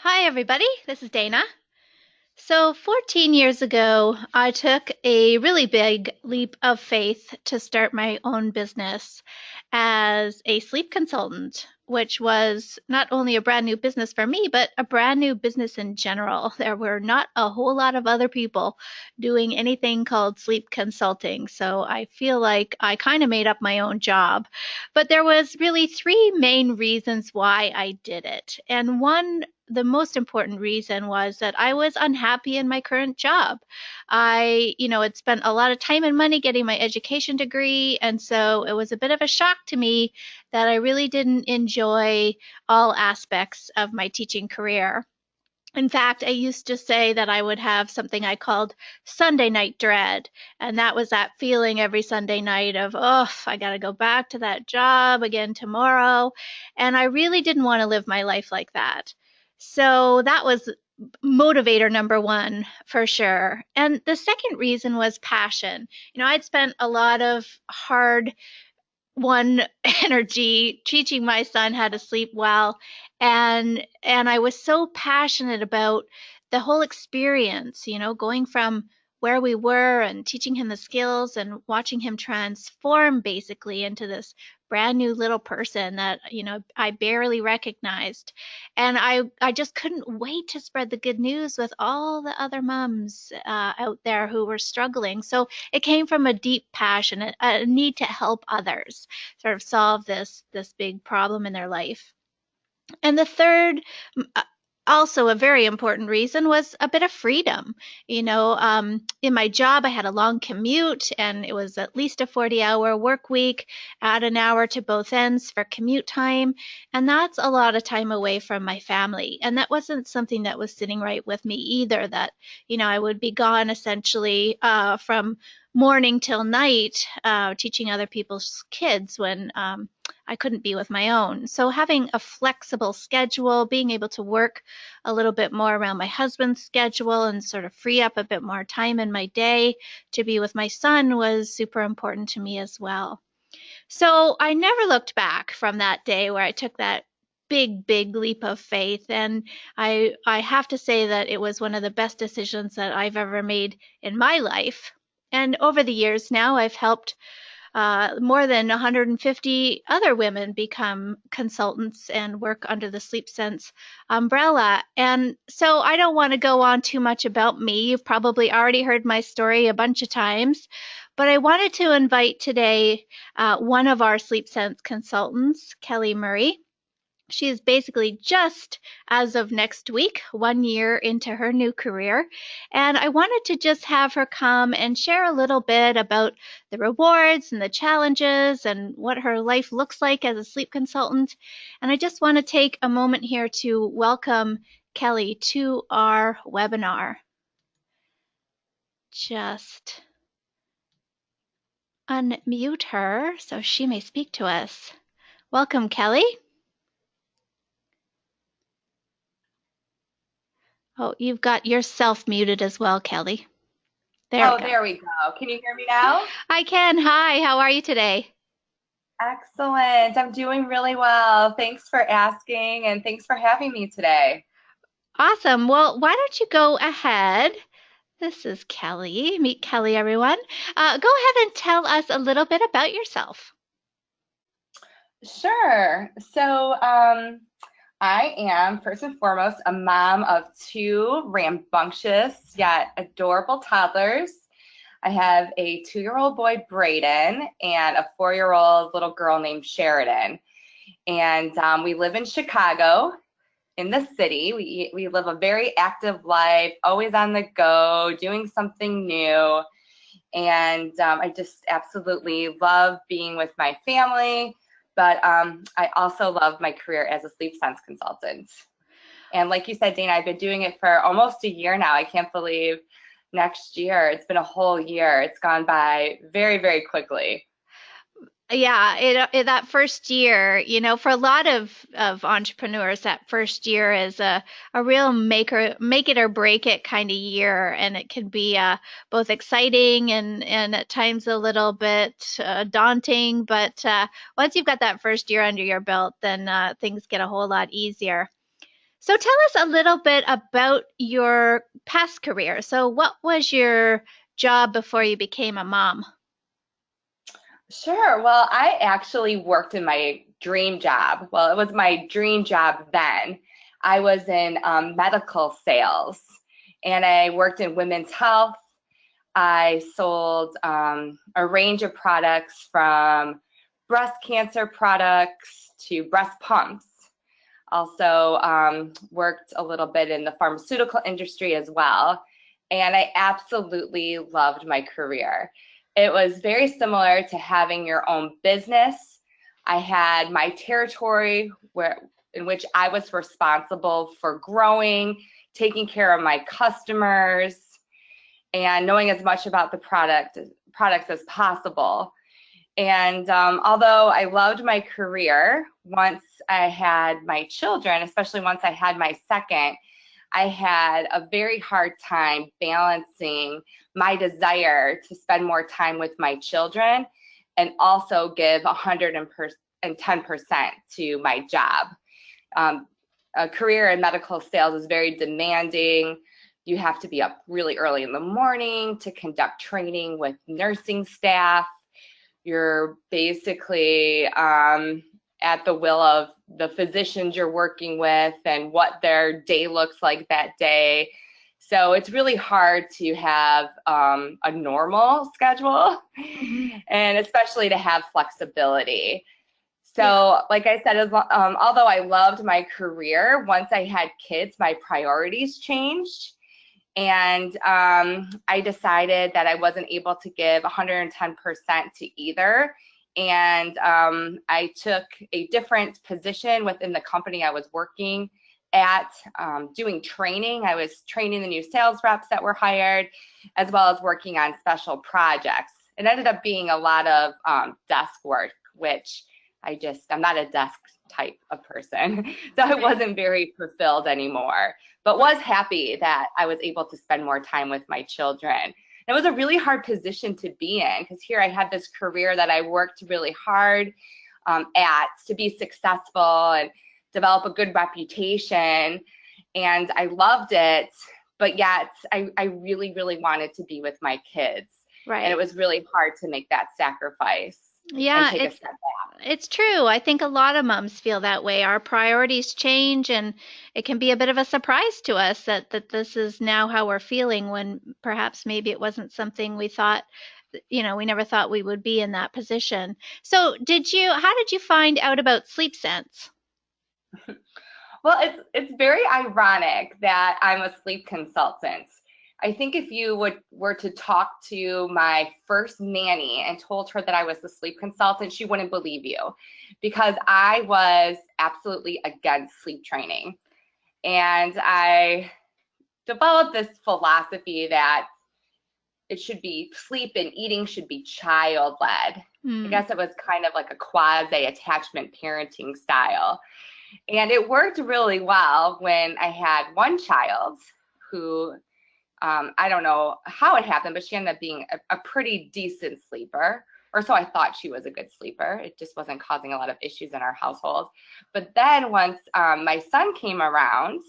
Hi, everybody. This is Dana. So, 14 years ago, I took a really big leap of faith to start my own business as a sleep consultant, which was not only a brand new business for me, but a brand new business in general. There were not a whole lot of other people doing anything called sleep consulting. So, I feel like I kind of made up my own job. But there was really three main reasons why I did it. And the most important reason was that I was unhappy in my current job. Had spent a lot of time and money getting my education degree, and so it was a bit of a shock to me that I really didn't enjoy all aspects of my teaching career. In fact, I used to say that I would have something I called Sunday night dread. And that was that feeling every Sunday night of, oh, I got to go back to that job again tomorrow. And I really didn't want to live my life like that. So that was motivator number one for sure. And the second reason was passion. I'd spent a lot of hard one energy teaching my son how to sleep well, and I was so passionate about the whole experience, going from where we were and teaching him the skills and watching him transform basically into this brand new little person that I barely recognized. And I just couldn't wait to spread the good news with all the other moms out there who were struggling. So it came from a deep passion, a need to help others sort of solve this big problem in their life. And the third, uh, also a very important reason, was a bit of freedom. In my job, I had a long commute, and it was at least a 40-hour work week, add an hour to both ends for commute time. And that's a lot of time away from my family. And that wasn't something that was sitting right with me either, that, I would be gone essentially from morning till night teaching other people's kids when I couldn't be with my own. So having a flexible schedule, being able to work a little bit more around my husband's schedule and sort of free up a bit more time in my day to be with my son was super important to me as well. So I never looked back from that day where I took that big leap of faith, and I have to say that it was one of the best decisions that I've ever made in my life. And over the years now, I've helped more than 150 other women become consultants and work under the Sleep Sense umbrella. And so I don't want to go on too much about me. You've probably already heard my story a bunch of times, but I wanted to invite today one of our Sleep Sense consultants, Kelly Murray. She is basically just as of next week, 1 year into her new career. And I wanted to just have her come and share a little bit about the rewards and the challenges and what her life looks like as a sleep consultant. And I just want to take a moment here to welcome Kelly to our webinar. Just unmute her so she may speak to us. Welcome, Kelly. Oh, you've got yourself muted as well, Kelly. There we Oh, go. there we go. Can you hear me now? I can. Hi, how are you today? Excellent. I'm doing really well. Thanks for asking and thanks for having me today. Awesome. Well, why don't you go ahead? This is Kelly. Meet Kelly, everyone. Go ahead and tell us a little bit about yourself. Sure. I am first and foremost a mom of two rambunctious yet adorable toddlers. I have a 2-year-old boy, Brayden, and a 4-year-old little girl named Sheridan. And we live in Chicago, in the city. We live a very active life, always on the go, doing something new. And I just absolutely love being with my family, but I also love my career as a sleep sense consultant. And like you said, Dana, I've been doing it for almost a year now. I can't believe next year, it's been a whole year. It's gone by very quickly. Yeah, that first year, for a lot of entrepreneurs, that first year is a real make it or break it kind of year, and it can be both exciting and at times a little bit daunting. But once you've got that first year under your belt, then things get a whole lot easier. So tell us a little bit about your past career. So what was your job before you became a mom? Sure. Well, I actually worked in my dream job. Well, it was my dream job then. I was in medical sales and I worked in women's health. I sold a range of products from breast cancer products to breast pumps. Also worked a little bit in the pharmaceutical industry as well. And I absolutely loved my career. It was very similar to having your own business. I had my territory in which I was responsible for growing, taking care of my customers, and knowing as much about the products as possible. And although I loved my career, once I had my children, especially once I had my second, I had a very hard time balancing my desire to spend more time with my children and also give 110% to my job. A career in medical sales is very demanding. You have to be up really early in the morning to conduct training with nursing staff. You're basically at the will of the physicians you're working with and what their day looks like that day. So it's really hard to have a normal schedule Hmm. and especially to have flexibility. Yeah. So, like I said, although I loved my career, once I had kids, my priorities changed. And I decided that I wasn't able to give 110% to either. And I took a different position within the company I was working at, doing training. I was training the new sales reps that were hired, as well as working on special projects. It ended up being a lot of desk work, which I'm not a desk type of person. So I Right. wasn't very fulfilled anymore, but was happy that I was able to spend more time with my children. It was a really hard position to be in because here I had this career that I worked really hard at to be successful and develop a good reputation. And I loved it, but yet I really, really wanted to be with my kids. And it Right. was really hard to make that sacrifice and Yeah, take a step back. it's true. I think a lot of moms feel that way. Our priorities change, and it can be a bit of a surprise to us that this is now how we're feeling when perhaps maybe it wasn't something we thought, we never thought we would be in that position. So, how did you find out about sleep sense? Well, it's very ironic that I'm a sleep consultant. I think if you were to talk to my first nanny and told her that I was the sleep consultant, she wouldn't believe you because I was absolutely against sleep training. And I developed this philosophy that it should be sleep and eating should be child led. I Hmm. guess it was kind of like a quasi attachment parenting style. And it worked really well when I had one child who, I don't know how it happened, but she ended up being a pretty decent sleeper. Or so I thought she was a good sleeper. It just wasn't causing a lot of issues in our household. But then once my son came around,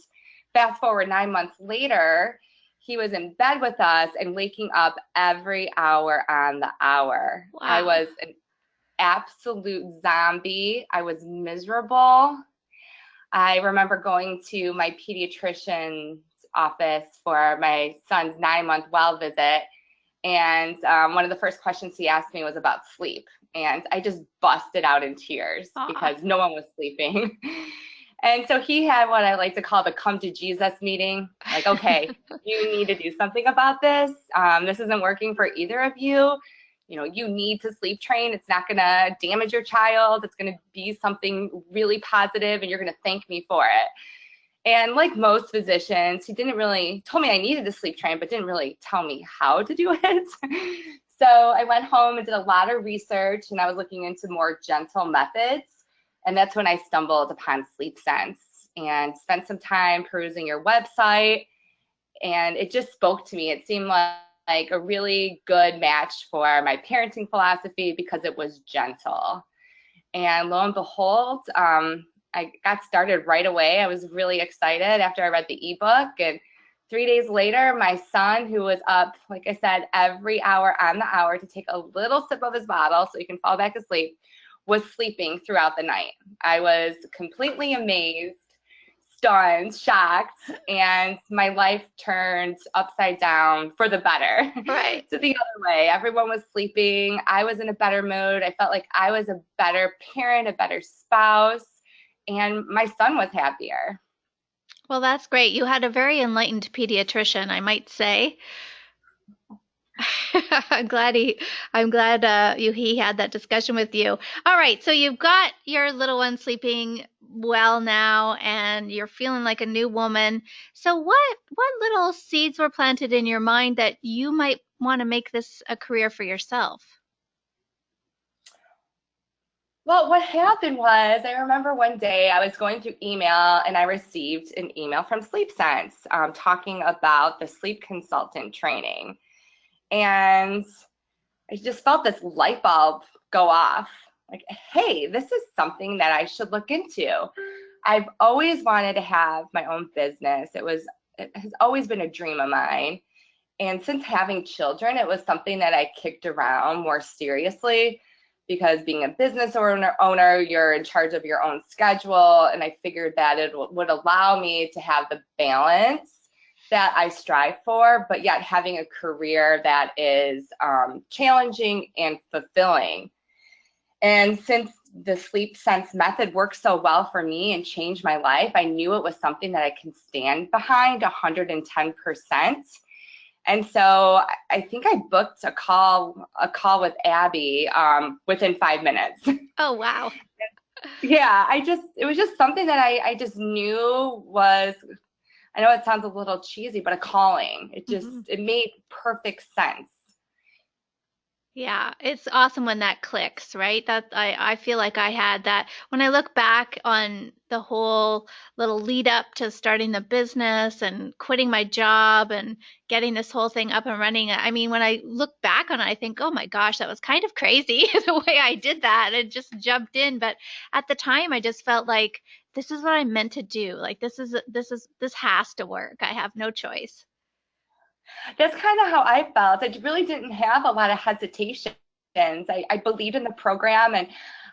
fast forward 9 months later, he was in bed with us and waking up every hour on the hour. I Wow. was an absolute zombie. I was miserable. I remember going to my pediatrician's office for my son's 9-month well visit. And one of the first questions he asked me was about sleep. And I just busted out in tears Ah. because no one was sleeping. And so he had what I like to call the come to Jesus meeting. Like, okay, you need to do something about this. This isn't working for either of you. You need to sleep train. It's not going to damage your child. It's going to be something really positive, and you're going to thank me for it. And like most physicians, he didn't really told me I needed to sleep train, but didn't really tell me how to do it. So I went home and did a lot of research, and I was looking into more gentle methods. And that's when I stumbled upon Sleep Sense and spent some time perusing your website. And it just spoke to me. It seemed like a really good match for my parenting philosophy because it was gentle. And lo and behold, I got started right away. I was really excited after I read the ebook, and 3 days later, my son, who was up, like I said, every hour on the hour to take a little sip of his bottle so he can fall back asleep, was sleeping throughout the night. I was completely amazed, stunned, shocked, and my life turned upside down for the better. Right. To the other way. Everyone was sleeping. I was in a better mood. I felt like I was a better parent, a better spouse, and my son was happier. Well, that's great. You had a very enlightened pediatrician, I might say. I'm glad he had that discussion with you. All right, so you've got your little one sleeping well now, and you're feeling like a new woman. So what little seeds were planted in your mind that you might want to make this a career for yourself? Well, what happened was I remember one day I was going through email and I received an email from Sleep Sense talking about the sleep consultant training. And I just felt this light bulb go off. Like, hey, this is something that I should look into. I've always wanted to have my own business. It has always been a dream of mine. And since having children, it was something that I kicked around more seriously because being a business owner, you're in charge of your own schedule. And I figured that it would allow me to have the balance that I strive for, but yet having a career that is challenging and fulfilling. And since the Sleep Sense method worked so well for me and changed my life, I knew it was something that I can stand behind 110%. And so I think I booked a call with Abby within 5 minutes. Oh, wow. Yeah, it was just something that I just knew was, I know it sounds a little cheesy, but a calling. It made perfect sense. Yeah, it's awesome when that clicks, right? I feel like I had that when I look back on the whole little lead up to starting the business and quitting my job and getting this whole thing up and running. I mean, when I look back on it, I think, oh my gosh, that was kind of crazy the way I did that and just jumped in. But at the time, I just felt like this is what I'm meant to do. Like this has to work. I have no choice. That's kind of how I felt. I really didn't have a lot of hesitations. I believed in the program, and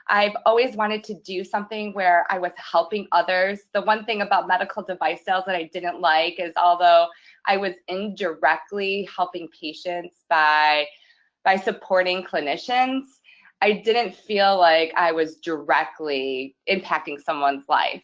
I've always wanted to do something where I was helping others. The one thing about medical device sales that I didn't like is although I was indirectly helping patients by supporting clinicians, I didn't feel like I was directly impacting someone's life.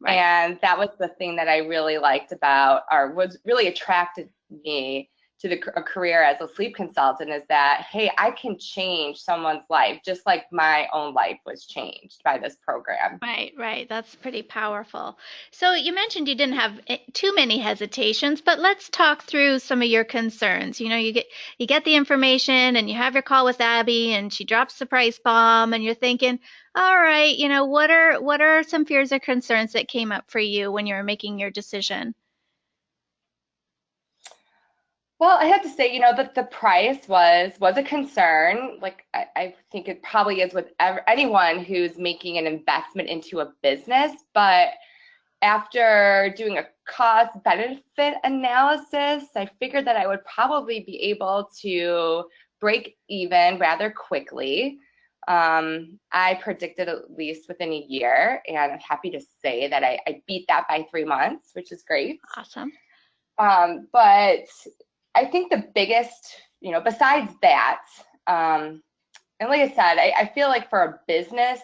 Right. And that was the thing that I really liked about, or was really attracted me to a career as a sleep consultant, is that, hey, I can change someone's life just like my own life was changed by this program. Right, right. That's pretty powerful. So you mentioned you didn't have too many hesitations, but let's talk through some of your concerns. You get the information and you have your call with Abby and she drops the price bomb and you're thinking, all right, what are some fears or concerns that came up for you when you were making your decision? Well, I have to say, that the price was a concern. Like I think it probably is with anyone who's making an investment into a business. But after doing a cost benefit analysis, I figured that I would probably be able to break even rather quickly. I predicted at least within a year, and I'm happy to say that I beat that by 3 months, which is great. Awesome. But I think the biggest, besides that, and like I said, I feel like for a business,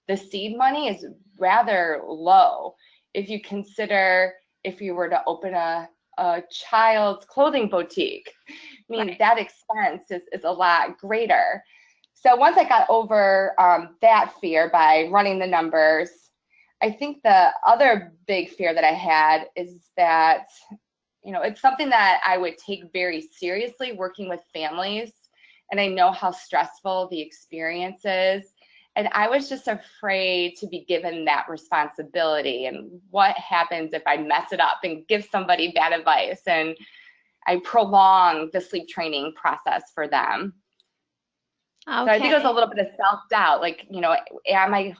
the seed money is rather low. If you consider if you were to open a child's clothing boutique, I mean, Right. that expense is a lot greater. So once I got over that fear by running the numbers, I think the other big fear that I had is that it's something that I would take very seriously working with families. And I know how stressful the experience is. And I was just afraid to be given that responsibility. And what happens if I mess it up and give somebody bad advice and I prolong the sleep training process for them? So I think it was a Okay. little bit of self-doubt, like, am I,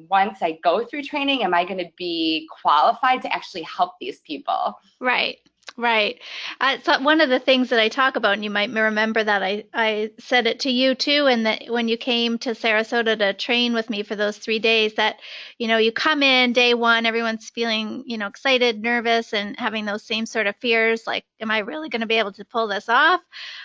once I go through training, am I going to be qualified to actually help these people? Right, right. So one of the things that I talk about, and you might remember that I said it to you too, and that when you came to Sarasota to train with me for those 3 days, that you come in day one, everyone's feeling excited, nervous, and having those same sort of fears, like, am I really going to be able to pull this off?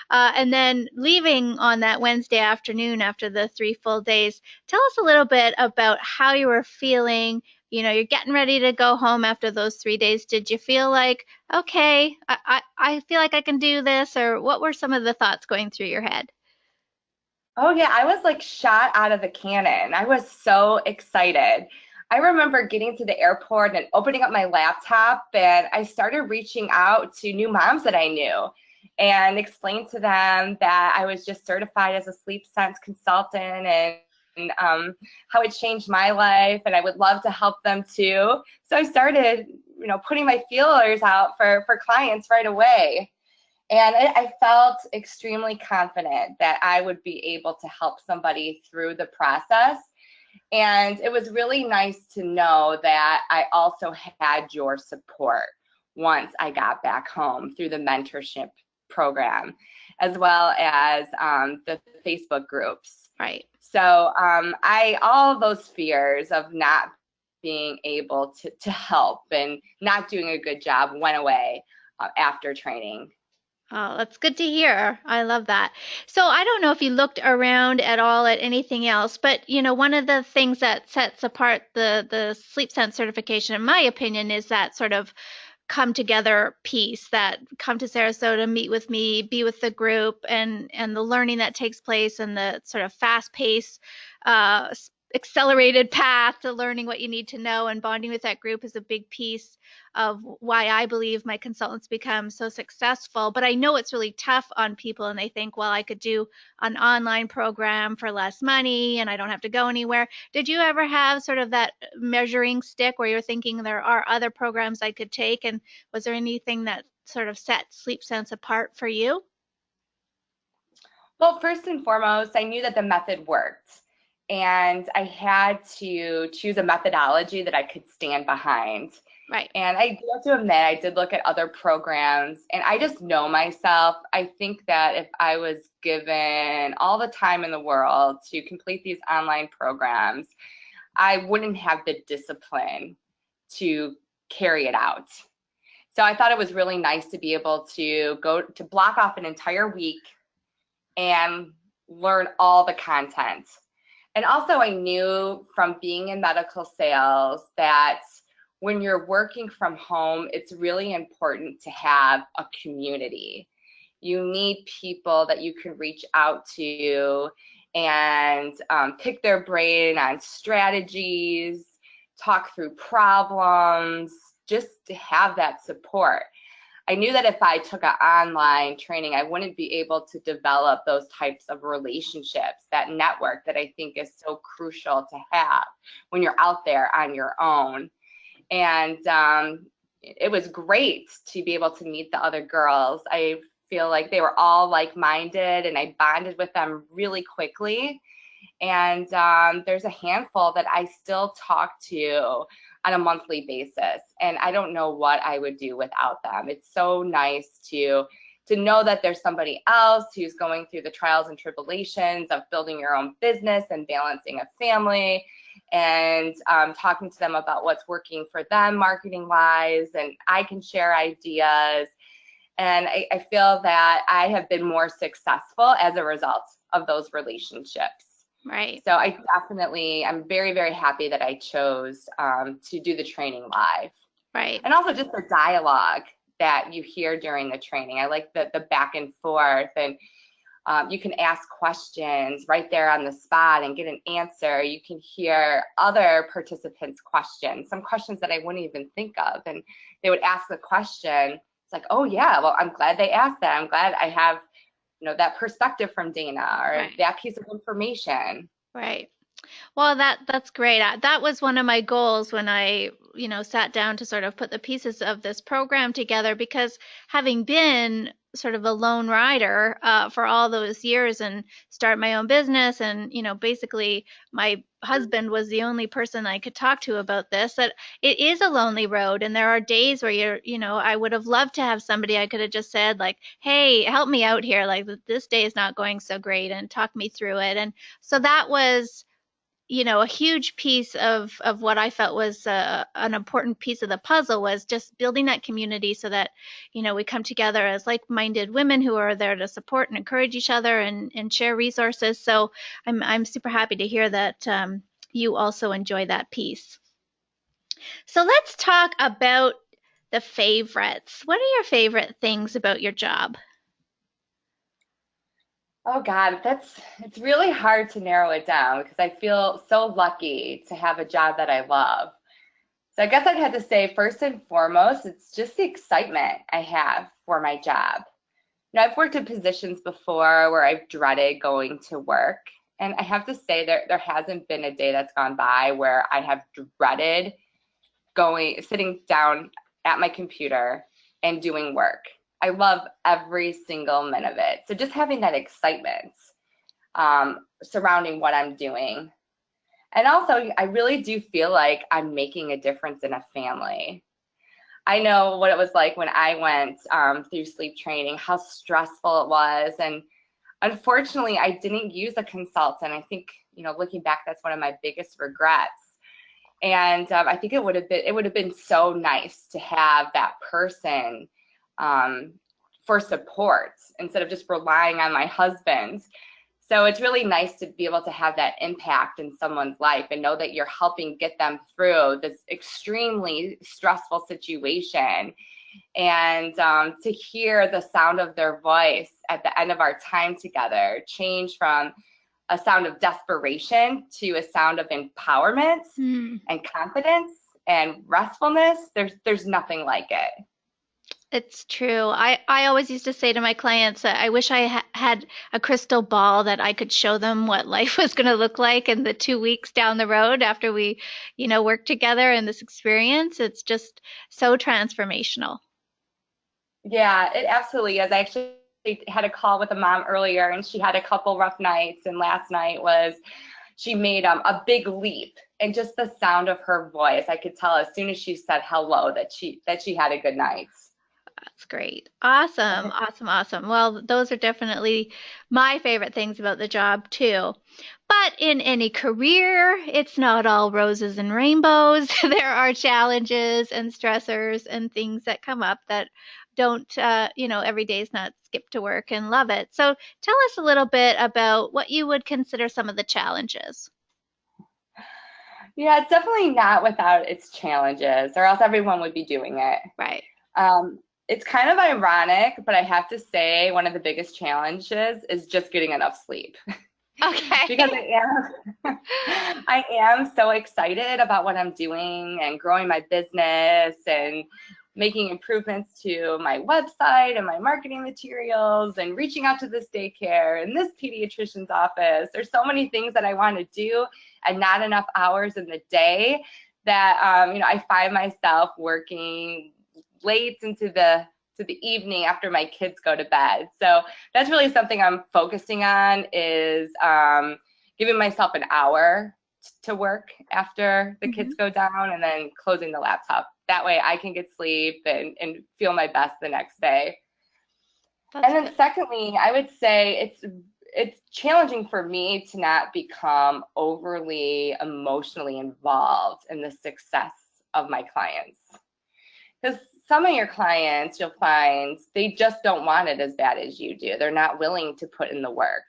And then leaving on that Wednesday afternoon after the 3 full days, tell us a little bit about how you were feeling. You're getting ready to go home after those 3 days. Did you feel like, okay, I feel like I can do this? Or what were some of the thoughts going through your head? Oh yeah, I was like shot out of a cannon. I was so excited. I remember getting to the airport and opening up my laptop, and I started reaching out to new moms that I knew and explained to them that I was just certified as a sleep sense consultant, and how it changed my life, and I would love to help them too. So I started, putting my feelers out for clients right away. And I felt extremely confident that I would be able to help somebody through the process. And it was really nice to know that I also had your support once I got back home through the mentorship program, as well as the Facebook groups. Right. So all of those fears of not being able to help and not doing a good job went away after training. Oh, that's good to hear. I love that. So I don't know if you looked around at all at anything else, but one of the things that sets apart the sleep sense certification, in my opinion, is that sort of come together piece, that come to Sarasota, meet with me, be with the group, and the learning that takes place, and the sort of fast pace, uh, accelerated path to learning what you need to know, and bonding with that group is a big piece of why I believe my consultants become so successful. But I know it's really tough on people, and they think, well, I could do an online program for less money and I don't have to go anywhere. Did you ever have sort of that measuring stick where you're thinking there are other programs I could take? And was there anything that sort of set Sleep Sense apart for you? Well, first and foremost, I knew that the method worked, and I had to choose a methodology that I could stand behind. Right. And I do have to admit, I did look at other programs, and I just know myself. I think that if I was given all the time in the world to complete these online programs, I wouldn't have the discipline to carry it out. So I thought it was really nice to be able to go to block off an entire week and learn all the content. And also, I knew from being in medical sales that when you're working from home, it's really important to have a community. You need people that you can reach out to and pick their brain on strategies, talk through problems, just to have that support. I knew that if I took an online training, I wouldn't be able to develop those types of relationships, that network that I think is so crucial to have when you're out there on your own. And it was great to be able to meet the other girls. I feel like they were all like-minded, and I bonded with them really quickly. And there's a handful that I still talk to on a monthly basis, and I don't know what I would do without them. It's so nice to know that there's somebody else who's going through the trials and tribulations of building your own business and balancing a family, and talking to them about what's working for them marketing wise, and I can share ideas. And I feel that I have been more successful as a result of those relationships. Right. So I'm very, very happy that I chose to do the training live. Right. And also just the dialogue that you hear during the training. I like the back and forth, and you can ask questions right there on the spot and get an answer. You can hear other participants' questions, some questions that I wouldn't even think of. And they would ask the question. It's like, oh yeah, well, I'm glad they asked that. I'm glad I have, that perspective from Dana or Right. that piece of information. Right. Well, that's great. That was one of my goals when I, sat down to sort of put the pieces of this program together because having been sort of a lone rider for all those years and start my own business and, basically my husband was the only person I could talk to about this, that it is a lonely road and there are days where I would have loved to have somebody I could have just said like, "Hey, help me out here. Like this day is not going so great," and talk me through it. And so that was a huge piece of what I felt was an important piece of the puzzle was just building that community so that we come together as like-minded women who are there to support and encourage each other and share resources. So I'm super happy to hear that you also enjoy that piece. So let's talk about the favorites. What are your favorite things about your job? Oh God, it's really hard to narrow it down because I feel so lucky to have a job that I love. So I guess I'd have to say first and foremost, it's just the excitement I have for my job. I've worked in positions before where I've dreaded going to work, and I have to say there hasn't been a day that's gone by where I have dreaded sitting down at my computer and doing work. I love every single minute of it. So just having that excitement surrounding what I'm doing. And also, I really do feel like I'm making a difference in a family. I know what it was like when I went through sleep training, how stressful it was. And unfortunately, I didn't use a consultant. I think, looking back, that's one of my biggest regrets. And I think it would have been so nice to have that person for support instead of just relying on my husband. So it's really nice to be able to have that impact in someone's life and know that you're helping get them through this extremely stressful situation. And to hear the sound of their voice at the end of our time together change from a sound of desperation to a sound of empowerment Hmm. and confidence and restfulness, there's nothing like it. It's true. I always used to say to my clients that I wish I had a crystal ball that I could show them what life was going to look like in the 2 weeks down the road after we, work together in this experience. It's just so transformational. Yeah, it absolutely is. I actually had a call with a mom earlier, and she had a couple rough nights, and last night was she made a big leap, and just the sound of her voice, I could tell as soon as she said hello that she had a good night. That's great. Awesome. Awesome. Awesome. Well, those are definitely my favorite things about the job too. But in any career, it's not all roses and rainbows. There are challenges and stressors and things that come up that don't, every day is not skip to work and love it. So tell us a little bit about what you would consider some of the challenges. Yeah, it's definitely not without its challenges, or else everyone would be doing it. Right. It's kind of ironic, but I have to say one of the biggest challenges is just getting enough sleep. Because Okay. I am so excited about what I'm doing and growing my business and making improvements to my website and my marketing materials and reaching out to this daycare and this pediatrician's office. There's so many things that I want to do and not enough hours in the day that I find myself working late into the evening after my kids go to bed. So that's really something I'm focusing on is giving myself an hour to work after the kids Mhm. go down and then closing the laptop. That way I can get sleep and feel my best the next day. That's And good. then secondly, I would say it's challenging for me to not become overly emotionally involved in the success of my clients. Because some of your clients, you'll find they just don't want it as bad as you do. They're not willing to put in the work.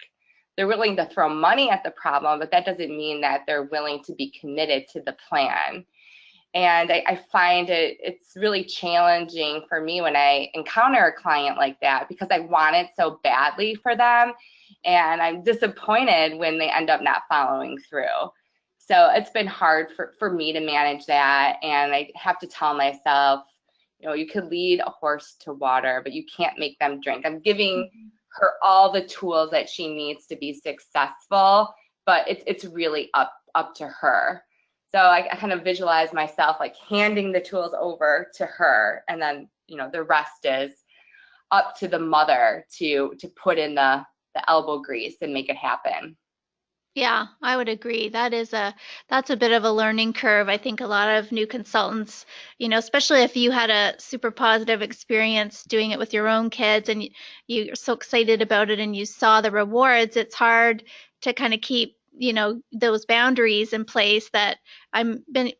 They're willing to throw money at the problem, but that doesn't mean that they're willing to be committed to the plan. And I find it's really challenging for me when I encounter a client like that because I want it so badly for them. And I'm disappointed when they end up not following through. So it's been hard for me to manage that. And I have to tell myself, you could lead a horse to water, but you can't make them drink. I'm giving Mhm. her all the tools that she needs to be successful, but it's really up up to her. So I kind of visualize myself like handing the tools over to her, and then the rest is up to the mother to put in the elbow grease and make it happen. Yeah, I would agree. That's a bit of a learning curve. I think a lot of new consultants, especially if you had a super positive experience doing it with your own kids and you're so excited about it and you saw the rewards, it's hard to kind of keep, those boundaries in place that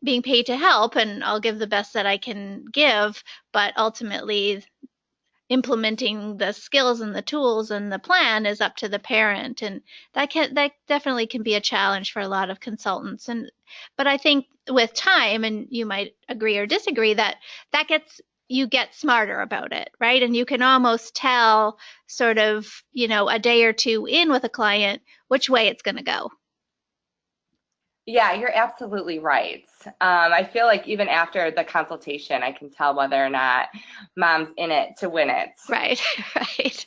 being paid to help and I'll give the best that I can give, but ultimately implementing the skills and the tools and the plan is up to the parent, and that definitely can be a challenge for a lot of consultants. And but I think with time, and you might agree or disagree, that gets you get smarter about it, right? And you can almost tell sort of, a day or two in with a client which way it's going to go. Yeah, you're absolutely right. I feel like even after the consultation, I can tell whether or not mom's in it to win it. Right, right,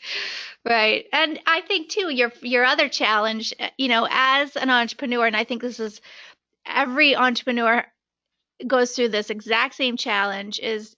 right. And I think too, your other challenge, as an entrepreneur, and I think this is every entrepreneur goes through this exact same challenge is,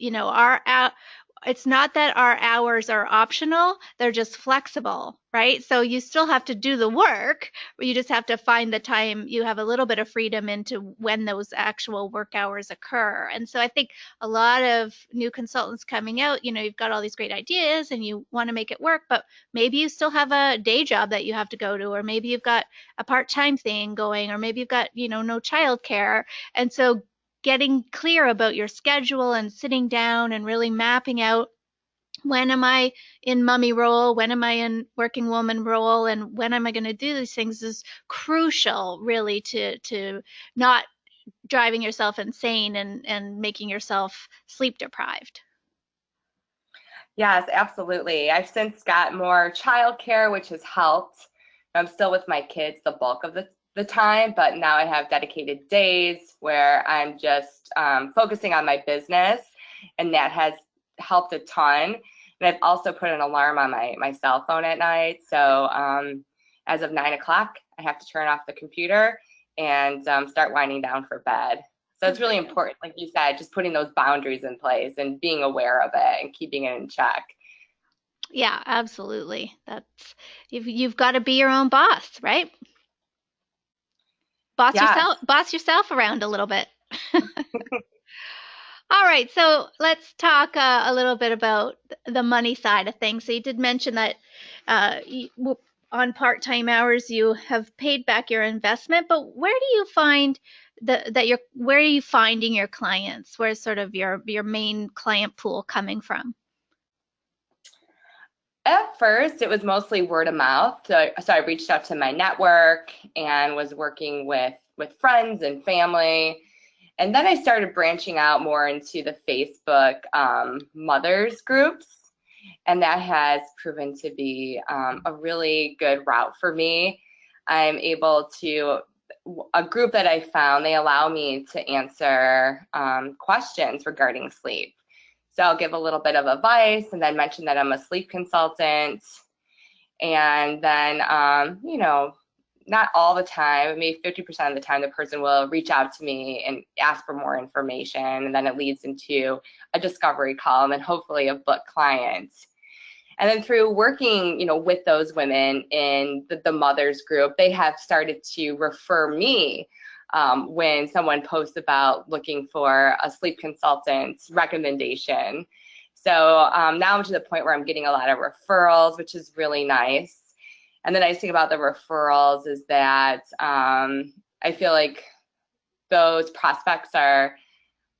it's not that our hours are optional, they're just flexible, right? So you still have to do the work, but you just have to find the time you have a little bit of freedom into when those actual work hours occur. And so I think a lot of new consultants coming out, you've got all these great ideas and you want to make it work, but maybe you still have a day job that you have to go to, or maybe you've got a part-time thing going, or maybe you've got, no childcare. And so getting clear about your schedule and sitting down and really mapping out when am I in mummy role, when am I in working woman role, and when am I going to do these things is crucial, really, to not driving yourself insane and making yourself sleep deprived. Yes, absolutely. I've since got more childcare, which has helped. I'm still with my kids the bulk of the time, but now I have dedicated days where I'm just focusing on my business, and that has helped a ton. And I've also put an alarm on my cell phone at night. So as of 9 o'clock, I have to turn off the computer and start winding down for bed. So Good it's for really you. important, like you said, just putting those boundaries in place and being aware of it and keeping it in check. Yeah, absolutely. That's you've got to be your own boss, right? Yes. Boss yourself around a little bit. All right, so let's talk a little bit about the money side of things. So you did mention that on part-time hours you have paid back your investment, but where do you find where are you finding your clients? Where's sort of your main client pool coming from? At first, it was mostly word of mouth. So I reached out to my network and was working with friends and family. And then I started branching out more into the Facebook mothers groups. And that has proven to be a really good route for me. I'm able to, a group that I found, they allow me to answer questions regarding sleep. So I'll give a little bit of advice and then mention that I'm a sleep consultant. And then, not all the time, maybe 50% of the time, the person will reach out to me and ask for more information. And then it leads into a discovery call and then hopefully a book client. And then through working, with those women in the mothers group, they have started to refer me when someone posts about looking for a sleep consultant recommendation. So now I'm to the point where I'm getting a lot of referrals, which is really nice. And the nice thing about the referrals is that I feel like those prospects are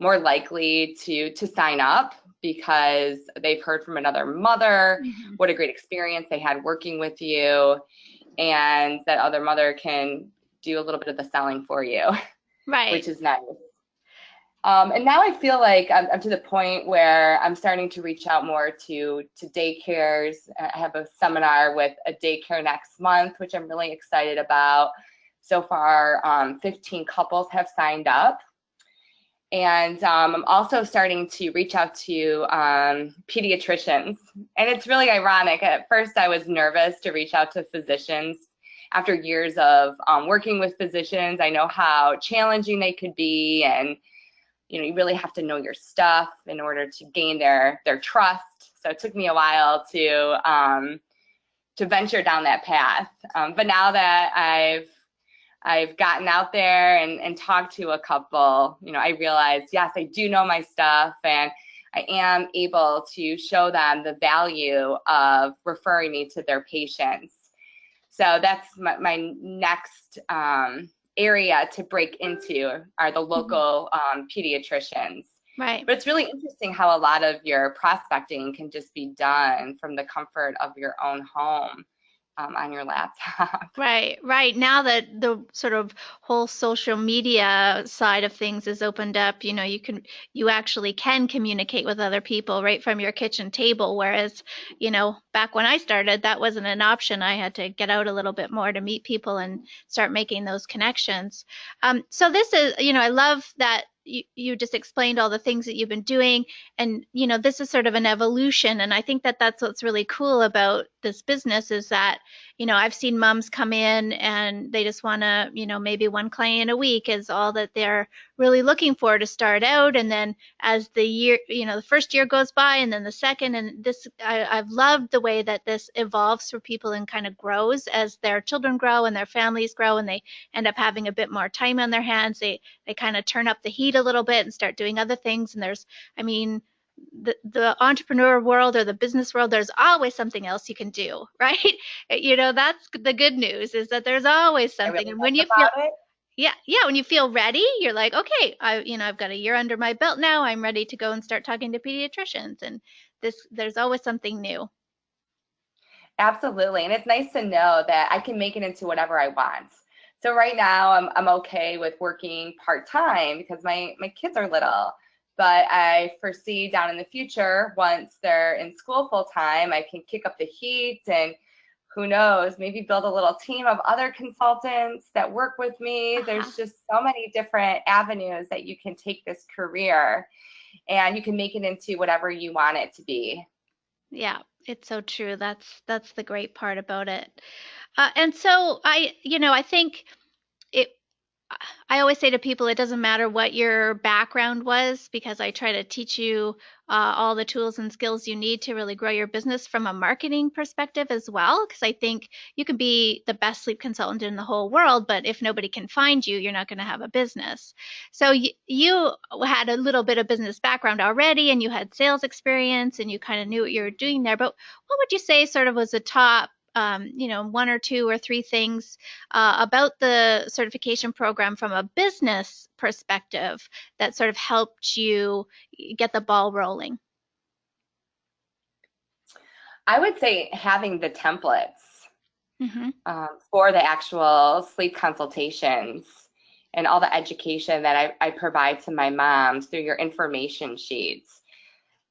more likely to sign up because they've heard from another mother Mm-hmm. what a great experience they had working with you, and that other mother can do a little bit of the selling for you, Right. which is nice. And now I feel like I'm to the point where I'm starting to reach out more to daycares. I have a seminar with a daycare next month, which I'm really excited about. So far, 15 couples have signed up. And I'm also starting to reach out to pediatricians. And it's really ironic. At first, I was nervous to reach out to physicians after years of working with physicians, I know how challenging they could be, and you really have to know your stuff in order to gain their trust. So it took me a while to venture down that path. But now that I've gotten out there and talked to a couple, I realized, yes, I do know my stuff, and I am able to show them the value of referring me to their patients. So that's my next area to break into are the local pediatricians. Right. But it's really interesting how a lot of your prospecting can just be done from the comfort of your own home on your laptop. Right, right. Now that the sort of whole social media side of things is opened up, you actually can communicate with other people right from your kitchen table. Whereas, back when I started, that wasn't an option. I had to get out a little bit more to meet people and start making those connections. So this is, I love that you just explained all the things that you've been doing, and this is sort of an evolution. And I think that that's what's really cool about this business is that I've seen moms come in and they just want to, maybe one client a week is all that they're really looking for to start out. And then as the year, the first year goes by and then the second, and I've loved the way that this evolves for people and kind of grows as their children grow and their families grow and they end up having a bit more time on their hands. They kind of turn up the heat a little bit and start doing other things. And I mean, the entrepreneur world or the business world, there's always something else you can do, right? That's the good news is that there's always I something. really And when think you feel, about it. yeah, when you feel ready, you're like, okay, I've got a year under my belt now. I'm ready to go and start talking to pediatricians. And there's always something new. Absolutely. And it's nice to know that I can make it into whatever I want. So right now I'm okay with working part-time because my kids are little. But I foresee down in the future, once they're in school full-time, I can kick up the heat and who knows, maybe build a little team of other consultants that work with me. Uh-huh. There's just so many different avenues that you can take this career and you can make it into whatever you want it to be. Yeah, it's so true. That's the great part about it. And so I think it I always say to people, it doesn't matter what your background was because I try to teach you all the tools and skills you need to really grow your business from a marketing perspective as well. Because I think you can be the best sleep consultant in the whole world, but if nobody can find you, you're not going to have a business. So you had a little bit of business background already and you had sales experience and you kind of knew what you were doing there. But what would you say sort of was the top, one or two or three things about the certification program from a business perspective that sort of helped you get the ball rolling? I would say having the templates Mm-hmm. for the actual sleep consultations and all the education that I provide to my moms through your information sheets.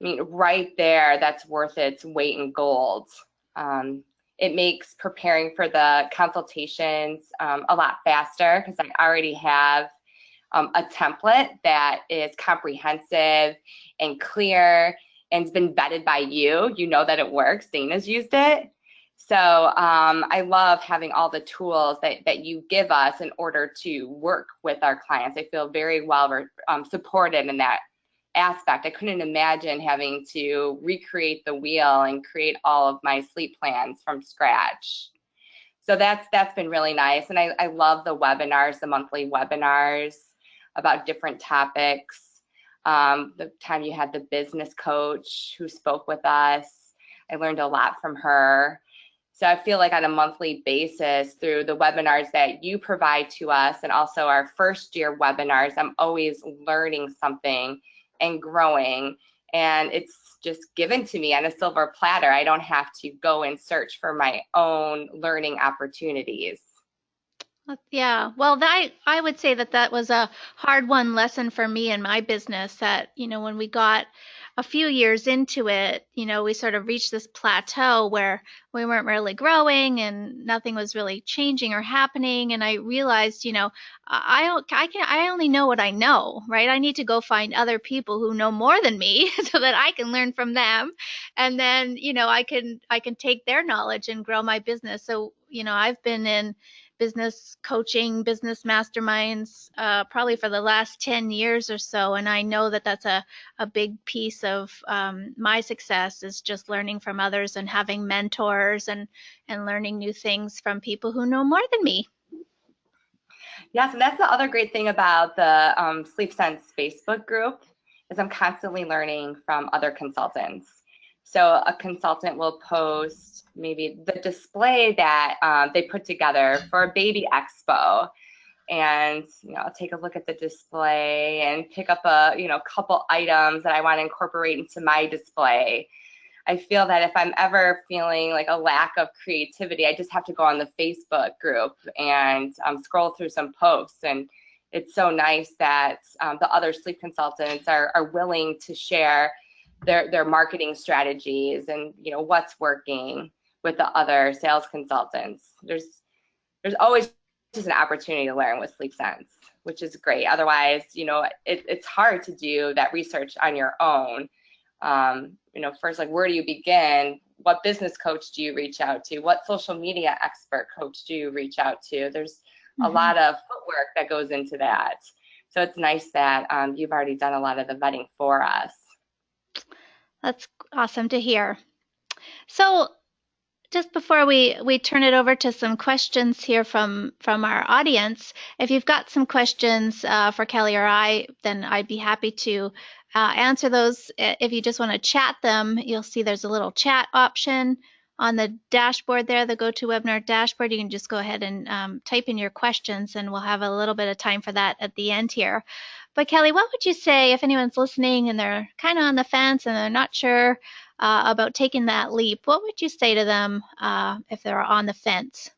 I mean, right there, that's worth its weight in gold. Um, it makes preparing for the consultations a lot faster because I already have a template that is comprehensive and clear and has been vetted by you. You know that it works. Dana's used it. So I love having all the tools that you give us in order to work with our clients. I feel very well supported in that aspect. I couldn't imagine having to recreate the wheel and create all of my sleep plans from scratch. So that's been really nice. And I love the webinars, the monthly webinars about different topics. The time you had the business coach who spoke with us, I learned a lot from her. So I feel like on a monthly basis through the webinars that you provide to us and also our first year webinars, I'm always learning something and growing. And it's just given to me on a silver platter. I don't have to go and search for my own learning opportunities. Yeah, well, I would say that that was a hard won lesson for me in my business that, when we got a few years into it, we sort of reached this plateau where we weren't really growing and nothing was really changing or happening. And I realized, I only know what I know, right? I need to go find other people who know more than me so that I can learn from them. And then, I can take their knowledge and grow my business. So, I've been in business coaching, business masterminds, probably for the last 10 years or so. And I know that that's a big piece of my success is just learning from others and having mentors and learning new things from people who know more than me. Yes, and that's the other great thing about the Sleep Sense Facebook group is I'm constantly learning from other consultants. So a consultant will post maybe the display that they put together for a baby expo, and I'll take a look at the display and pick up a couple items that I want to incorporate into my display. I feel that if I'm ever feeling like a lack of creativity, I just have to go on the Facebook group and scroll through some posts. And it's so nice that the other sleep consultants are willing to share their marketing strategies and what's working with the other sales consultants. There's always just an opportunity to learn with Sleep Sense, which is great. Otherwise, it's hard to do that research on your own. First, like, where do you begin? What business coach do you reach out to? What social media expert coach do you reach out to? There's a lot of footwork that goes into that. So it's nice that you've already done a lot of the vetting for us. That's awesome to hear. So just before we turn it over to some questions here from our audience, if you've got some questions for Kelly or I, then I'd be happy to answer those. If you just want to chat them, you'll see there's a little chat option on the dashboard there, the GoToWebinar dashboard. You can just go ahead and type in your questions, and we'll have a little bit of time for that at the end here. But Kelly, what would you say if anyone's listening and they're kind of on the fence and they're not sure about taking that leap? What would you say to them if they're on the fence?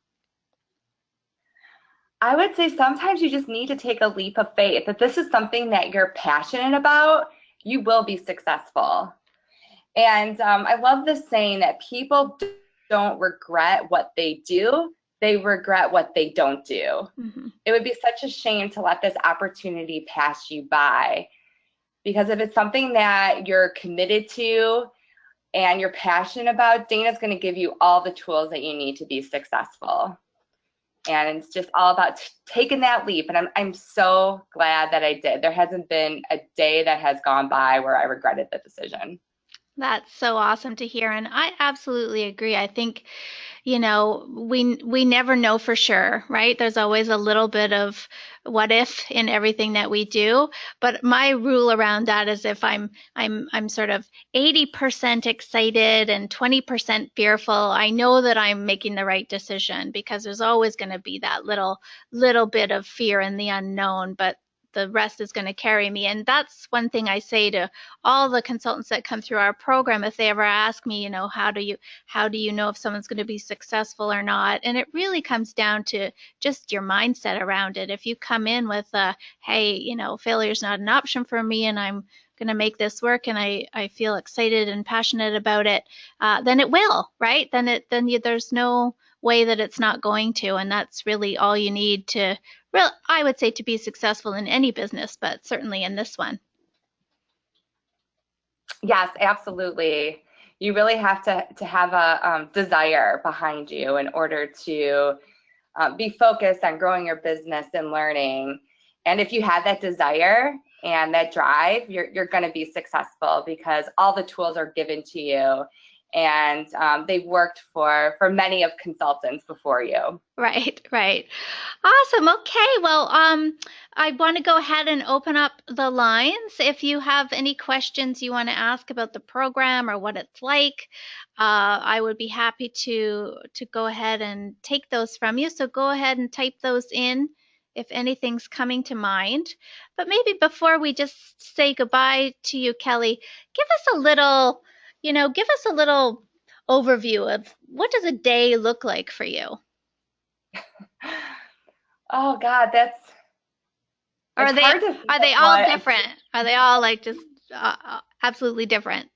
I would say sometimes you just need to take a leap of faith. If this is something that you're passionate about, you will be successful. And I love this saying that people don't regret what they do, they regret what they don't do. Mm-hmm. It would be such a shame to let this opportunity pass you by, because if it's something that you're committed to and you're passionate about, Dana's going to give you all the tools that you need to be successful. And it's just all about taking that leap. And I'm so glad that I did. There hasn't been a day that has gone by where I regretted the decision. That's so awesome to hear. And I absolutely agree. I think, we never know for sure, right? There's always a little bit of what if in everything that we do. But my rule around that is if I'm sort of 80% excited and 20% fearful, I know that I'm making the right decision, because there's always going to be that little bit of fear in the unknown, but the rest is going to carry me. And that's one thing I say to all the consultants that come through our program. If they ever ask me, how do you know if someone's going to be successful or not? And it really comes down to just your mindset around it. If you come in with hey, failure's not an option for me, and I'm going to make this work, and I feel excited and passionate about it, then it will, right? There's no way that it's not going to. And that's really all you need to, I would say, to be successful in any business, but certainly in this one. Yes, absolutely. You really have to have a desire behind you in order to be focused on growing your business and learning. And if you have that desire and that drive, you're going to be successful, because all the tools are given to you, and they've worked for many of consultants before you. Right. Awesome. Okay. Well, I want to go ahead and open up the lines. If you have any questions you want to ask about the program or what it's like, I would be happy to go ahead and take those from you. So go ahead and type those in if anything's coming to mind. But maybe before we just say goodbye to you, Kelly, give us a little overview of what does a day look like for you? Oh God, are they all different? Are they all like just absolutely different.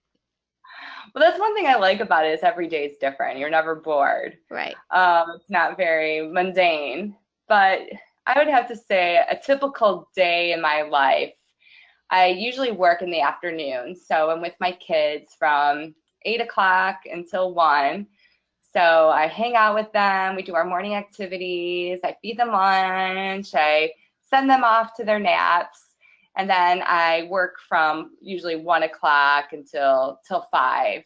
Well, that's one thing I like about it is every day is different. You're never bored. Right. It's not very mundane. But I would have to say a typical day in my life, I usually work in the afternoon. So I'm with my kids from 8 o'clock until 1. So I hang out with them. We do our morning activities. I feed them lunch. I send them off to their naps. And then I work from usually 1 o'clock until till 5.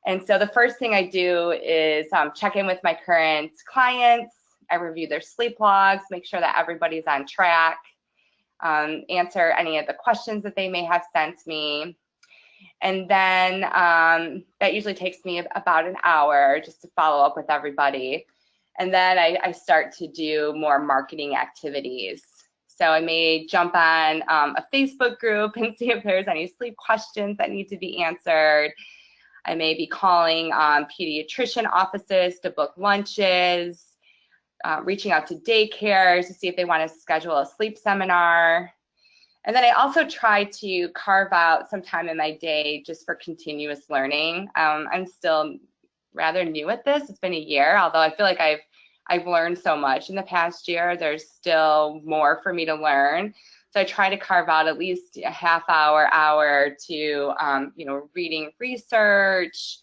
And so the first thing I do is check in with my current clients. I review their sleep logs, make sure that everybody's on track, answer any of the questions that they may have sent me. And then that usually takes me about an hour just to follow up with everybody. And then I start to do more marketing activities. So I may jump on a Facebook group and see if there's any sleep questions that need to be answered. I may be calling pediatrician offices to book lunches, reaching out to daycares to see if they want to schedule a sleep seminar. And then I also try to carve out some time in my day just for continuous learning. I'm still rather new at this. It's been a year, although I feel like I've learned so much in the past year. There's still more for me to learn. So I try to carve out at least a half hour to, reading research,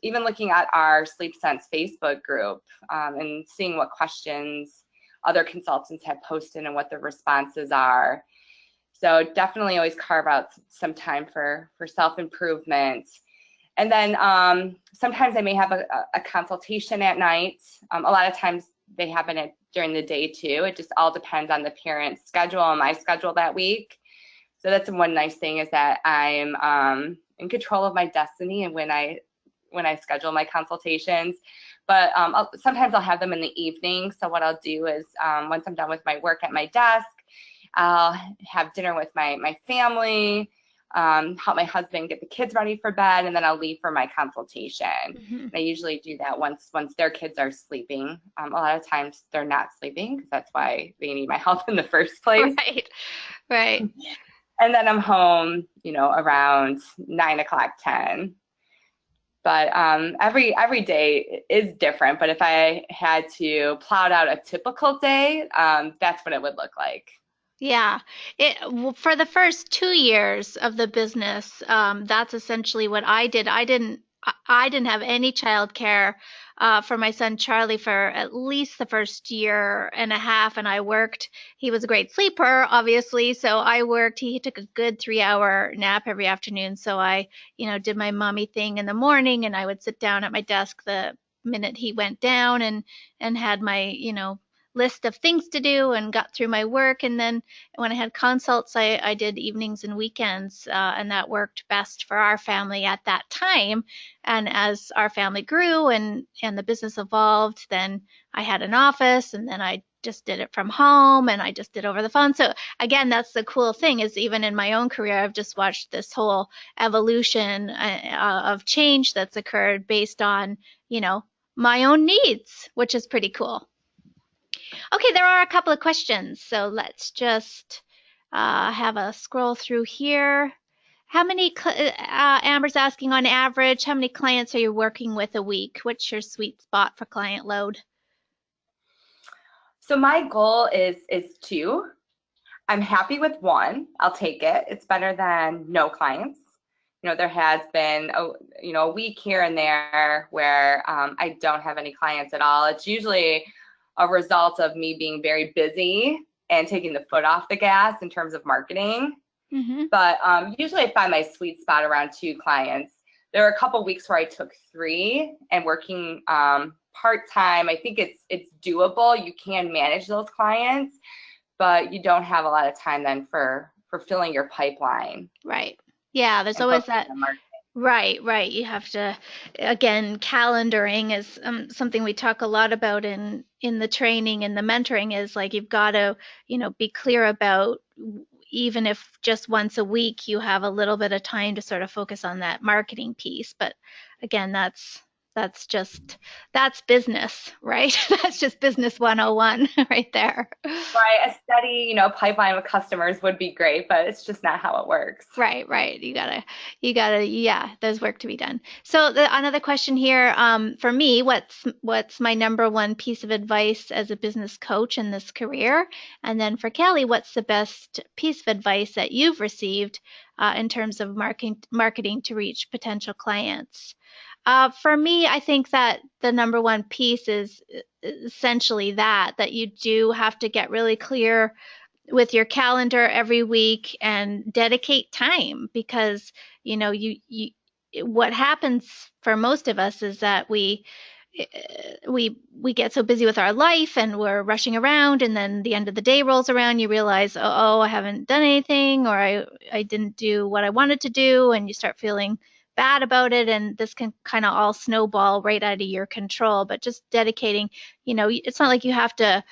even looking at our Sleep Sense Facebook group and seeing what questions other consultants have posted and what the responses are. So definitely always carve out some time for self-improvement. And then sometimes I may have a consultation at night. A lot of times they happen during the day too. It just all depends on the parent's schedule and my schedule that week. So that's one nice thing is that I'm in control of my destiny and when I schedule my consultations. But sometimes I'll have them in the evening. So what I'll do is once I'm done with my work at my desk, I'll have dinner with my family, help my husband get the kids ready for bed, and then I'll leave for my consultation. Mm-hmm. I usually do that once their kids are sleeping. A lot of times they're not sleeping because that's why they need my help in the first place. Right. Right. And then I'm home, around 9 o'clock, 10. But every day is different. But if I had to plot out a typical day, that's what it would look like. Yeah. For the first 2 years of the business, that's essentially what I did. I didn't have any childcare for my son Charlie for at least the first year and a half, and I worked. He was a great sleeper, obviously, so I worked. He took a good 3 hour nap every afternoon, so I, did my mommy thing in the morning, and I would sit down at my desk the minute he went down and had my, list of things to do and got through my work. And then when I had consults, I did evenings and weekends, and that worked best for our family at that time. And as our family grew and the business evolved, then I had an office, and then I just did it from home, and I just did over the phone. So again, that's the cool thing is even in my own career, I've just watched this whole evolution of change that's occurred based on, my own needs, which is pretty cool. Okay, there are a couple of questions, so let's just have a scroll through here. How many, Amber's asking on average, how many clients are you working with a week? What's your sweet spot for client load? So my goal is 2. I'm happy with 1. I'll take it. It's better than no clients. There has been a week here and there where I don't have any clients at all. It's usually a result of me being very busy and taking the foot off the gas in terms of marketing. Mm-hmm. But usually I find my sweet spot around 2 clients. There are a couple weeks where I took 3 and working part-time. I think it's doable. You can manage those clients, but you don't have a lot of time then for filling your pipeline Right. Yeah, there's and always focusing that. on marketing. Right, right. You have to, again, calendaring is something we talk a lot about in the training and the mentoring is like you've got to, be clear about even if just once a week you have a little bit of time to sort of focus on that marketing piece. But again, that's business, right? That's just business 101 right there. Right, a steady, pipeline of customers would be great, but it's just not how it works. Right, right. Yeah, there's work to be done. So another question here, for me, what's my number one piece of advice as a business coach in this career? And then for Kelly, what's the best piece of advice that you've received in terms of marketing to reach potential clients? For me, I think that the number one piece is essentially that you do have to get really clear with your calendar every week and dedicate time, because you what happens for most of us is that we get so busy with our life and we're rushing around, and then the end of the day rolls around, you realize, oh, I haven't done anything, or I didn't do what I wanted to do, and you start feeling bad about it, and this can kind of all snowball right out of your control. But just dedicating, it's not like you have to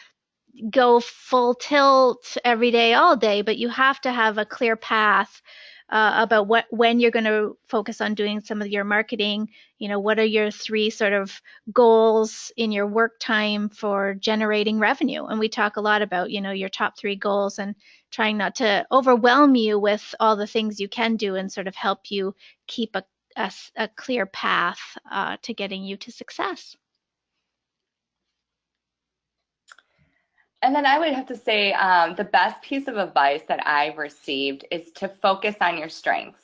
go full tilt every day, all day, but you have to have a clear path about when you're going to focus on doing some of your marketing. What are your three sort of goals in your work time for generating revenue? And we talk a lot about, your top three goals, and trying not to overwhelm you with all the things you can do, and sort of help you keep a clear path to getting you to success. And then I would have to say the best piece of advice that I've received is to focus on your strengths.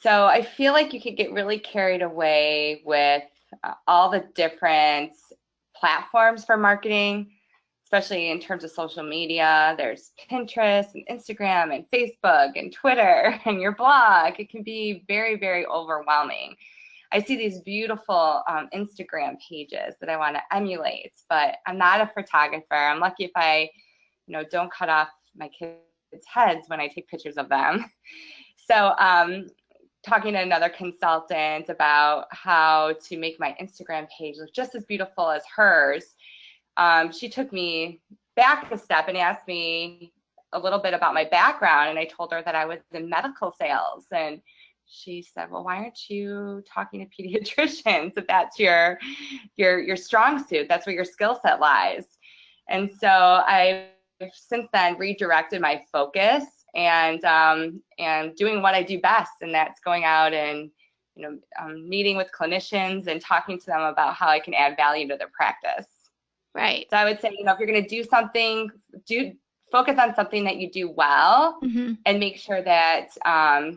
So I feel like you could get really carried away with all the different platforms for marketing, especially in terms of social media. There's Pinterest and Instagram and Facebook and Twitter and your blog. It can be very, very overwhelming. I see these beautiful Instagram pages that I want to emulate, but I'm not a photographer. I'm lucky if I, don't cut off my kids' heads when I take pictures of them. So talking to another consultant about how to make my Instagram page look just as beautiful as hers, she took me back a step and asked me a little bit about my background, and I told her that I was in medical sales, and she said, well, why aren't you talking to pediatricians if that's your strong suit? That's where your skill set lies. And so I've since then redirected my focus and doing what I do best, and that's going out and meeting with clinicians and talking to them about how I can add value to their practice. Right. So I would say, if you're going to do something, focus on something that you do well, Mm-hmm. and make sure that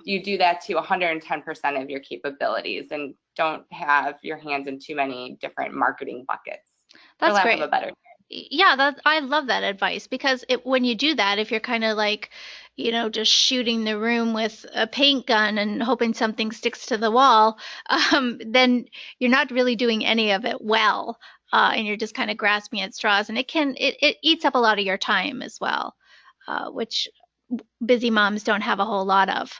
you do that to 110% of your capabilities, and don't have your hands in too many different marketing buckets. That's for lack great. of a better term. Yeah, I love that advice, because when you do that, if you're kind of like, just shooting the room with a paint gun and hoping something sticks to the wall, then you're not really doing any of it well, and you're just kind of grasping at straws, and it eats up a lot of your time as well, which busy moms don't have a whole lot of.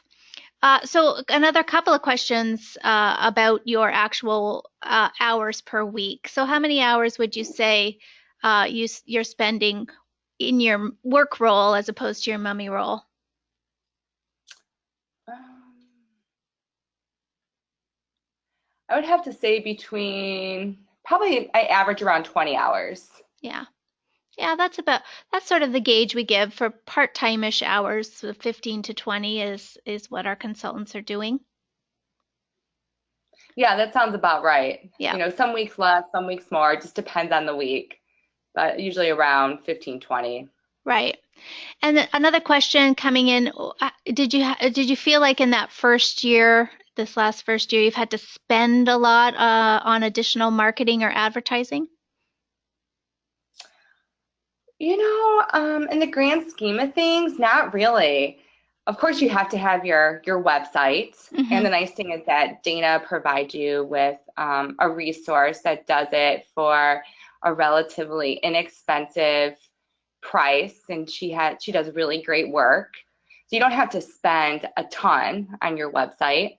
So another couple of questions about your actual hours per week. So how many hours would you say you're spending in your work role as opposed to your mommy role? I would have to say probably I average around 20 hours. Yeah. Yeah, that's sort of the gauge we give for part-time-ish hours. So 15 to 20 is what our consultants are doing. Yeah, that sounds about right. Yeah. Some weeks less, some weeks more. It just depends on the week, but usually around 15, 20. Right. And another question coming in, did you feel like in that first year, this last first year, you've had to spend a lot on additional marketing or advertising? In the grand scheme of things, not really. Of course, you have to have your website. Mm-hmm. And the nice thing is that Dana provides you with a resource that does it for a relatively inexpensive price. And she does really great work. So you don't have to spend a ton on your website.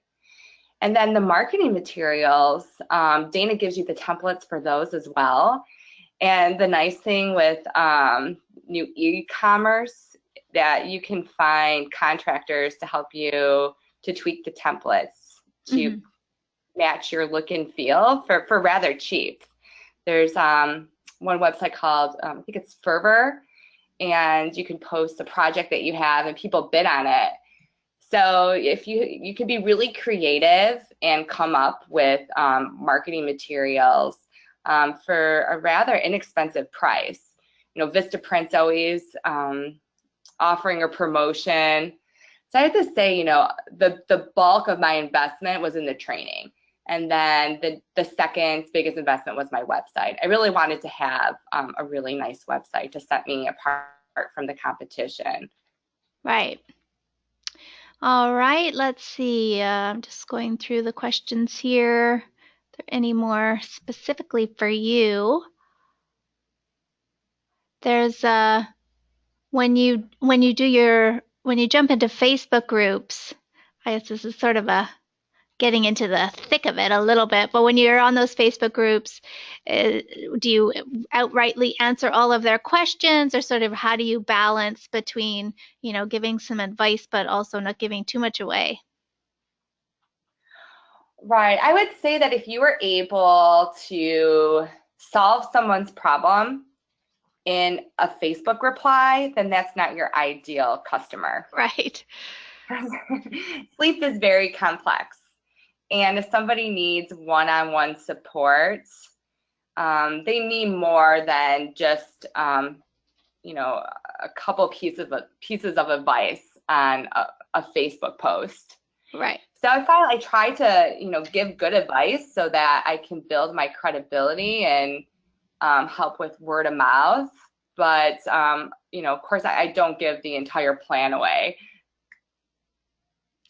And then the marketing materials, Dana gives you the templates for those as well. And the nice thing with new e-commerce, that you can find contractors to help you to tweak the templates to match your look and feel for rather cheap. There's one website called, I think it's Fervor, and you can post a project that you have and people bid on it. So if you can be really creative and come up with marketing materials for a rather inexpensive price. You know, Vistaprint's always offering a promotion. So I have to say, you know, the bulk of my investment was in the training. And then the second biggest investment was my website. I really wanted to have a really nice website to set me apart from the competition. Right. All right, let's see. I'm just going through the questions here. Are there any more specifically for you? There's when you jump into Facebook groups, I guess this is sort of a getting into the thick of it a little bit, but when you're on those Facebook groups, do you outrightly answer all of their questions, or sort of how do you balance between, you know, giving some advice but also not giving too much away? Right. I would say that if you were able to solve someone's problem in a Facebook reply, then that's not your ideal customer. Right. Sleep is very complex. And if somebody needs one-on-one support, they need more than just, you know, a couple pieces of advice on a Facebook post. Right. So I try to, you know, give good advice so that I can build my credibility and help with word of mouth. But, you know, of course, I don't give the entire plan away.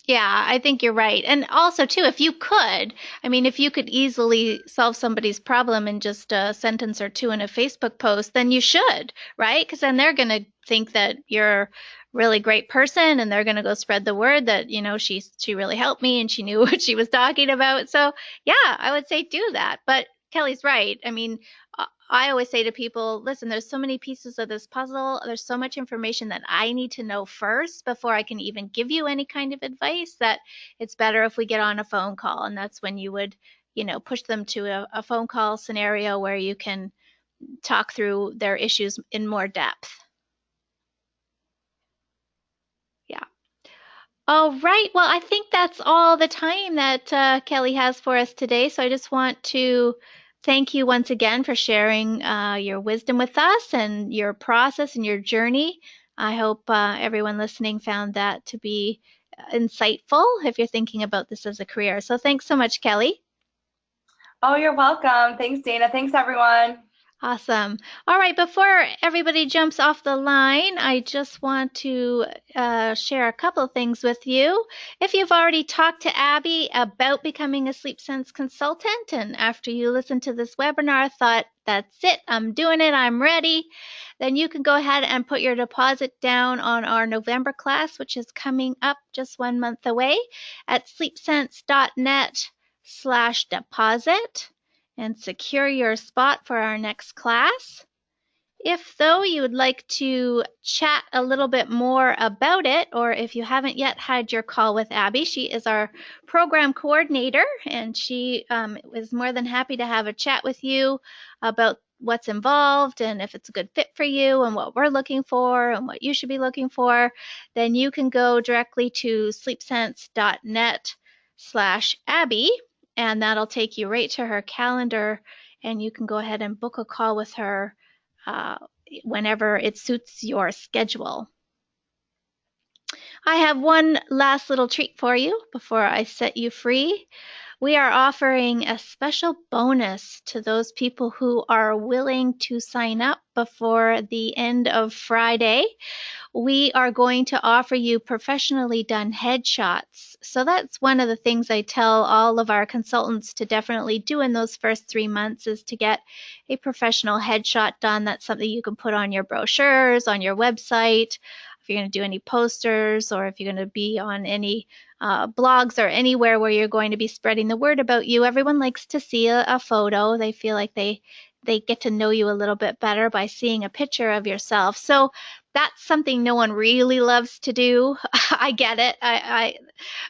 Yeah, I think you're right. And also, too, if you could, I mean, if you could easily solve somebody's problem in just a sentence or two in a Facebook post, then you should, right? Because then they're going to think that you're a really great person, and they're going to go spread the word that, you know, she really helped me and she knew what she was talking about. So, yeah, I would say do that. But Kelly's right. I mean, I always say to people, listen, there's so many pieces of this puzzle. There's so much information that I need to know first before I can even give you any kind of advice, that it's better if we get on a phone call. And that's when you would, you know, push them to a phone call scenario where you can talk through their issues in more depth. Yeah. All right. Well, I think that's all the time that Kelly has for us today. So I just want to thank you once again for sharing your wisdom with us and your process and your journey. I hope everyone listening found that to be insightful if you're thinking about this as a career. So thanks so much, Kelly. Oh, you're welcome. Thanks, Dana. Thanks, everyone. Awesome. All right, before everybody jumps off the line, I just want to share a couple of things with you. If you've already talked to Abby about becoming a Sleep Sense consultant, and after you listen to this webinar thought, that's it, I'm doing it, I'm ready, then you can go ahead and put your deposit down on our November class, which is coming up just 1 month away, at sleepsense.net/deposit, and secure your spot for our next class. If, though, you would like to chat a little bit more about it, or if you haven't yet had your call with Abby, she is our program coordinator, and she is more than happy to have a chat with you about what's involved and if it's a good fit for you and what we're looking for and what you should be looking for, then you can go directly to sleepsense.net/Abby, and that'll take you right to her calendar, and you can go ahead and book a call with her uh, whenever it suits your schedule. I have one last little treat for you before I set you free. We are offering a special bonus to those people who are willing to sign up before the end of Friday. We are going to offer you professionally done headshots. So that's one of the things I tell all of our consultants to definitely do in those first 3 months, is to get a professional headshot done. That's something you can put on your brochures, on your website, if you're going to do any posters, or if you're going to be on any blogs or anywhere where you're going to be spreading the word about you. Everyone likes to see a photo. They feel like they get to know you a little bit better by seeing a picture of yourself. So that's something no one really loves to do. I get it. I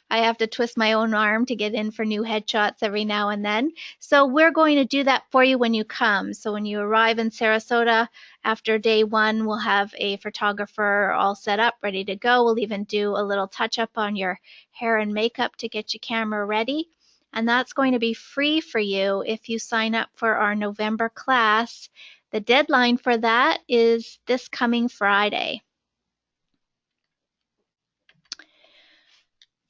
have to twist my own arm to get in for new headshots every now and then. So we're going to do that for you when you come. So when you arrive in Sarasota after day one, we'll have a photographer all set up, ready to go. We'll even do a little touch up on your hair and makeup to get your camera ready. And that's going to be free for you if you sign up for our November class. The deadline for that is this coming Friday.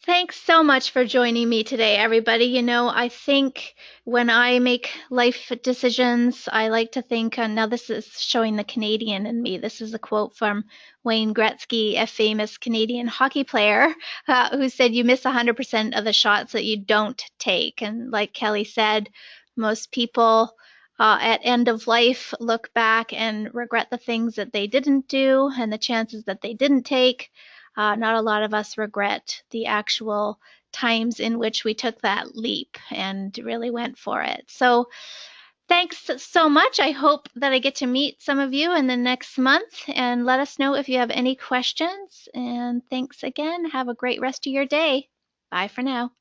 Thanks so much for joining me today, everybody. I think when I make life decisions, I like to think, now this is showing the Canadian in me. This is a quote from Wayne Gretzky, a famous Canadian hockey player, who said, "You miss 100% of the shots that you don't take." And like Kelly said, most people at end of life look back and regret the things that they didn't do and the chances that they didn't take. Not a lot of us regret the actual times in which we took that leap and really went for it. So thanks so much. I hope that I get to meet some of you in the next month, and let us know if you have any questions. And thanks again. Have a great rest of your day. Bye for now.